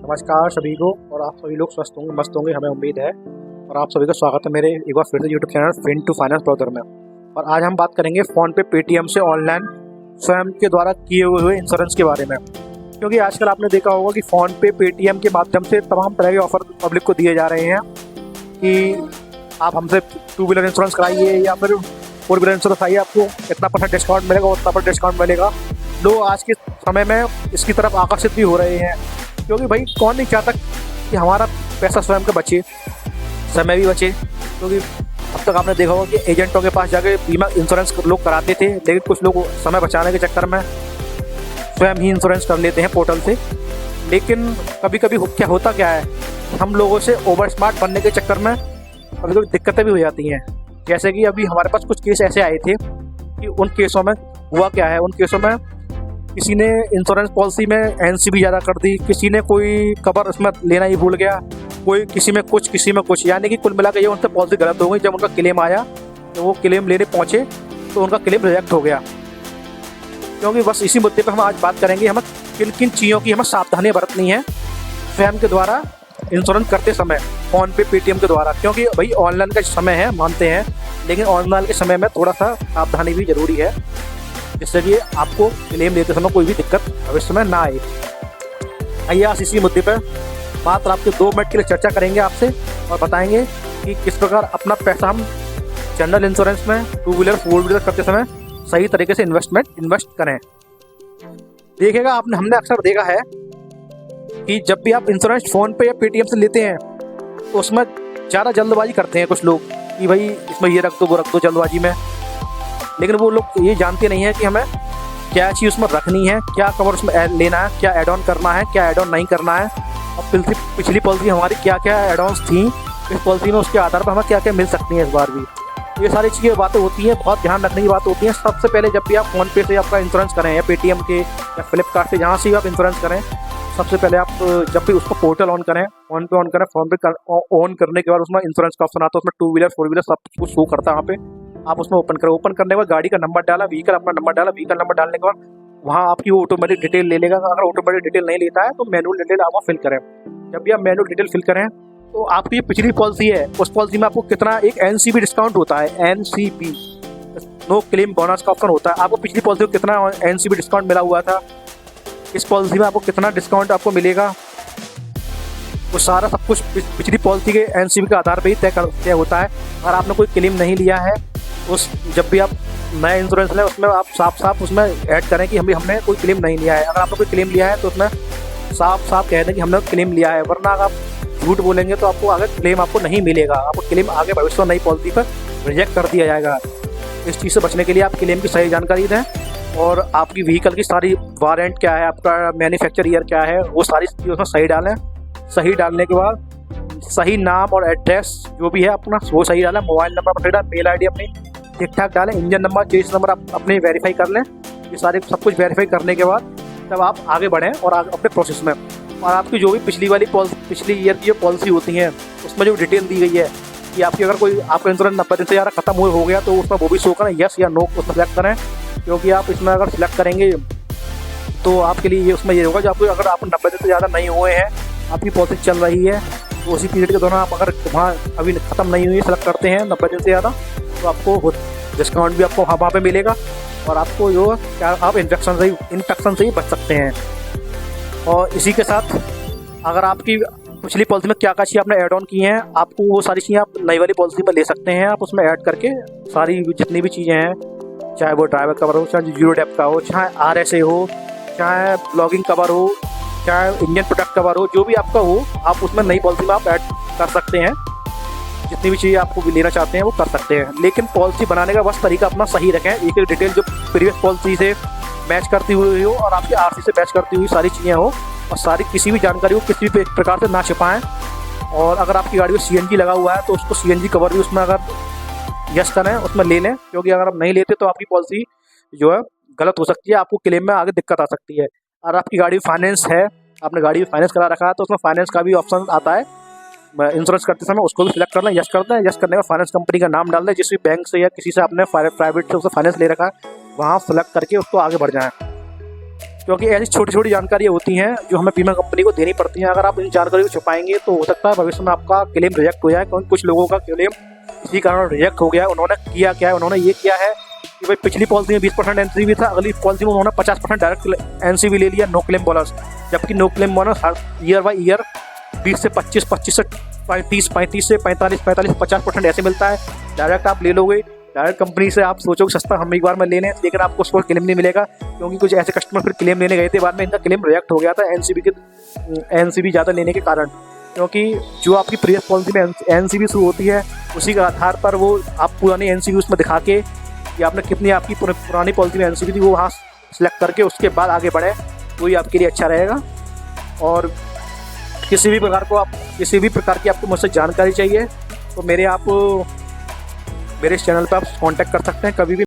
नमस्कार सभी को। और आप सभी लोग स्वस्थ होंगे, मस्त होंगे, हमें उम्मीद है। और आप सभी का स्वागत है मेरे एक बार फिर से YouTube channel fin to finance brother में। और आज हम बात करेंगे फ़ोन पे पेटीएम से ऑनलाइन स्वयं के द्वारा किए हुए इंश्योरेंस के बारे में। क्योंकि आजकल आपने देखा होगा कि फ़ोन पे पेटीएम के माध्यम से तमाम तरह के ऑफर पब्लिक को दिए जा रहे हैं कि आप हमसे 2 व्हीलर इंश्योरेंस कराइए या फिर 4 व्हीलर इंश्योरेंस आइए, आपको इतना % डिस्काउंट मिलेगा, उतना % डिस्काउंट मिलेगा। लोग आज के समय में इसकी तरफ आकर्षित भी हो रहे हैं, क्योंकि भाई कौन नहीं चाहता कि हमारा पैसा स्वयं का बचे, समय भी बचे। क्योंकि अब तक आपने देखा होगा कि एजेंटों के पास जाके बीमा इंश्योरेंस लोग कराते थे, लेकिन कुछ लोग समय बचाने के चक्कर में स्वयं ही इंश्योरेंस कर लेते हैं पोर्टल से। लेकिन कभी कभी क्या होता क्या है, हम लोगों से ओवर स्मार्ट बनने के चक्कर में कभी कभी दिक्कतें भी हो जाती हैं। जैसे कि अभी हमारे पास कुछ केस ऐसे आए थे कि उन केसों में हुआ क्या है, उन केसों में किसी ने इंश्योरेंस पॉलिसी में एनसीबी ज़्यादा कर दी, किसी ने कोई कवर उसमें लेना ही भूल गया, कोई किसी में कुछ, यानी कि कुल मिला के ये उनसे पॉलिसी गलत हो गई। जब उनका क्लेम आया तो वो क्लेम लेने पहुँचे तो उनका क्लेम रिजेक्ट हो गया। क्योंकि बस इसी मुद्दे पर हम आज बात करेंगे, हमें किन किन चीज़ों की हमें सावधानी बरतनी है स्वयं के द्वारा इंश्योरेंस करते समय फ़ोन पे पेटीएम के द्वारा। क्योंकि भाई ऑनलाइन का समय है, मानते हैं, लेकिन ऑनलाइन के समय में थोड़ा सा सावधानी भी ज़रूरी है, जिससे कि आपको क्लेम लेते समय कोई भी दिक्कत भविष्य में ना आए। आइए आज इसी मुद्दे पर मात्र आपके 2 मिनट के लिए चर्चा करेंगे आपसे और बताएंगे कि किस प्रकार अपना पैसा हम जनरल इंश्योरेंस में 2 व्हीलर 4 व्हीलर करते समय सही तरीके से इन्वेस्ट करें। देखिएगा, हमने अक्सर देखा है कि जब भी आप इंश्योरेंस फ़ोन पे या पेटीएम से लेते हैं तो उसमें ज़्यादा जल्दबाजी करते हैं कुछ लोग कि भाई इसमें ये रख दो, वो रख दो जल्दबाजी में। लेकिन वो लोग ये जानते नहीं है कि हमें क्या चीज़ उसमें रखनी है, क्या कवर उसमें लेना है, क्या ऐड ऑन करना है, क्या ऐड ऑन नहीं करना है, और पिछली पॉलिसी हमारी क्या क्या ऐड ऑन्स थी इस पॉलिसी में, उसके आधार पर हमें क्या क्या मिल सकती हैं इस बार भी। ये सारी चीज़ें बातें होती हैं, बहुत ध्यान रखने की बात होती है। सबसे पहले जब भी आप फ़ोन पे से आपका इंश्योरेंस करें या पेटीएम के या फ्लिपकार्ट से, जहाँ से भी आप इंश्योरेंस करें, सबसे पहले आप जब भी उसको पोर्टल ऑन करें, फ़ोन पे ऑन करें, फ़ोन पे ऑन करने के बाद उसमें इंश्योरेंस का ऑप्शन आता है, उसमें 2 व्हीलर 4 व्हीलर सब कुछ शो करता है। वहाँ पे आप उसमें ओपन करें, ओपन करने के बाद गाड़ी का नंबर डाला, व्हीकल अपना नंबर डाला, व्हीकल नंबर डालने के बाद वहाँ आपकी वो ऑटोमेटिक डिटेल ले लेगा। अगर ऑटोमेटिक डिटेल नहीं लेता है तो मैनुअल डिटेल आप फिल करें। जब भी आप मैनुअल डिटेल फिल करें तो आपकी जो पिछली पॉलिसी है उस पॉलिसी में आपको कितना एक एनसीबी डिस्काउंट होता है, एनसीबी नो क्लेम बोनस का ऑप्शन होता है। आपको पिछली पॉलिसी में कितना एनसीबी डिस्काउंट मिला हुआ था, इस पॉलिसी में आपको कितना डिस्काउंट आपको मिलेगा, वो सारा सब कुछ पिछली पॉलिसी के एनसीबी के आधार पर ही तय होता है। अगर आपने कोई क्लेम नहीं लिया है उस जब भी आप नया इंश्योरेंस लें उसमें आप साफ उसमें ऐड करें कि हमने कोई क्लेम नहीं लिया है। अगर आपने कोई क्लेम लिया है तो उसमें साफ कह दें कि हमने क्लेम लिया है, वरना अगर आप झूठ बोलेंगे तो आपको आगे क्लेम आपको नहीं मिलेगा। आपको क्लेम आगे भविष्य में नई पॉलिसी पर रिजेक्ट कर दिया जाएगा। इस चीज़ से बचने के लिए आप क्लेम की सही जानकारी दें और आपकी व्हीकल की सारी वारंट क्या है, आपका मैन्युफैक्चर ईयर क्या है, वो सारी चीज़ उसमें सही डालें। सही डालने के बाद सही नाम और एड्रेस जो भी है अपना वो सही डालें, मोबाइल नंबर अपना डालें, मेल आईडी अपनी ठीक ठाक डालें, इंजन नंबर चेस नंबर आप अपने वेरीफाई कर लें। ये सारे सब कुछ वेरीफाई करने के बाद तब आप आगे बढ़ें और अपने प्रोसेस में। और आपकी जो भी पिछली ईयर की जो पॉलिसी होती है उसमें जो डिटेल दी गई है कि आपकी अगर कोई आपका इंश्योरेंस 90 दिन से ज़्यादा खत्म हो गया तो उसमें वो भी शो करें, यस या नो उसमें सेलेक्ट करें। क्योंकि आप इसमें अगर सिलेक्ट करेंगे तो आपके लिए ये उसमें ये होगा जो आपको अगर आप 90 दिन से ज़्यादा नहीं हुए हैं, आपकी पॉलिसी चल रही है, तो उसी पीरियड के दौरान आप अगर वहाँ अभी ख़त्म नहीं हुई सेलेक्ट करते हैं 90 दिन से ज़्यादा, तो आपको डिस्काउंट भी आपको वहाँ पे मिलेगा और आपको जो क्या आप इन्फेक्शन से ही बच सकते हैं। और इसी के साथ अगर आपकी पिछली पॉलिसी में क्या क्या चीज़ें आपने ऐड ऑन की हैं, आपको वो सारी चीज़ें आप नई वाली पॉलिसी में ले सकते हैं। आप उसमें ऐड करके सारी जितनी भी चीज़ें हैं, चाहे वो ड्राइवर कवर हो, चाहे जीरो डेप का हो, चाहे RSA हो, चाहे ब्लॉगिंग कवर हो, चाहे इंजन प्रोटेक्ट कवर हो, जो भी आपका हो, आप उसमें नई पॉलिसी में आप ऐड कर सकते हैं। जितनी भी चीज़ें आपको लेना चाहते हैं वो कर सकते हैं। लेकिन पॉलिसी बनाने का बस तरीका अपना सही रखें। एक डिटेल जो प्रीवियस पॉलिसी से मैच करती हुई हो और आपकी RC से मैच करती हुई सारी चीज़ें हो, और सारी किसी भी जानकारी को किसी भी प्रकार से ना छिपाएं। और अगर आपकी गाड़ी में CNG लगा हुआ है तो उसको CNG कवर भी उसमें अगर यस करें उसमें ले लें। क्योंकि अगर आप नहीं लेते तो आपकी पॉलिसी जो है गलत हो सकती है, आपको क्लेम में आगे दिक्कत आ सकती है। और आपकी गाड़ी फाइनेंस है, आपने गाड़ी फाइनेंस करा रखा है तो उसमें फाइनेंस का भी ऑप्शन आता है इंश्योरेंस करते समय, उसको भी सिलेक्ट करना है, यस करते हैं। यस करने में फाइनेंस कंपनी का नाम डाल दें, जिस भी बैंक से या किसी से आपने प्राइवेट से उसे फाइनेंस ले रखा है वहाँ सेलेक्ट करके उसको आगे बढ़ जाएँ। क्योंकि ऐसी छोटी छोटी जानकारियाँ होती हैं जो हमें बीमा कंपनी को देनी पड़ती हैं। अगर आप इन जानकारी को छुपाएंगे तो हो सकता है भविष्य में आपका क्लेम रिजेक्ट हो जाए, क्योंकि कुछ लोगों का क्लेम इसी कारण रिजेक्ट हो गया। उन्होंने किया क्या है, उन्होंने ये किया है कि भाई पिछली पॉलिसी में 20% एनसीबी था, अगली पॉलिसी में उन्होंने 50% डायरेक्ट एनसीबी ले लिया, नो क्लेम बोनस। जबकि नो क्लेम बोनस हर ईयर बाई ईयर 20 से 25, 25 से 35, 35 से 45, 45 से 50% ऐसे मिलता है। डायरेक्ट आप ले लोगे डायरेक्ट कंपनी से, आप सोचोगे सस्ता हम एक बार में ले लें, लेकिन आपको उस पर क्लेम नहीं मिलेगा। क्योंकि कुछ ऐसे कस्टमर फिर क्लेम लेने गए थे, बाद में इनका क्लेम रिजेक्ट हो गया था एनसीबी ज़्यादा लेने के कारण। क्योंकि जो आपकी प्रीवियस पॉलिसी में एनसीबी शुरू होती है, उसी के आधार पर वो आप पुरानी एनसीबी उसमें दिखा के कि आपने कितनी आपकी पुरानी पॉलिसी में एनसीबी थी वो वहाँ सेलेक्ट करके उसके बाद आगे बढ़े, वही आपके लिए अच्छा रहेगा। और किसी भी प्रकार की आपको मुझसे जानकारी चाहिए तो मेरे इस चैनल पर आप कांटेक्ट कर सकते हैं कभी भी।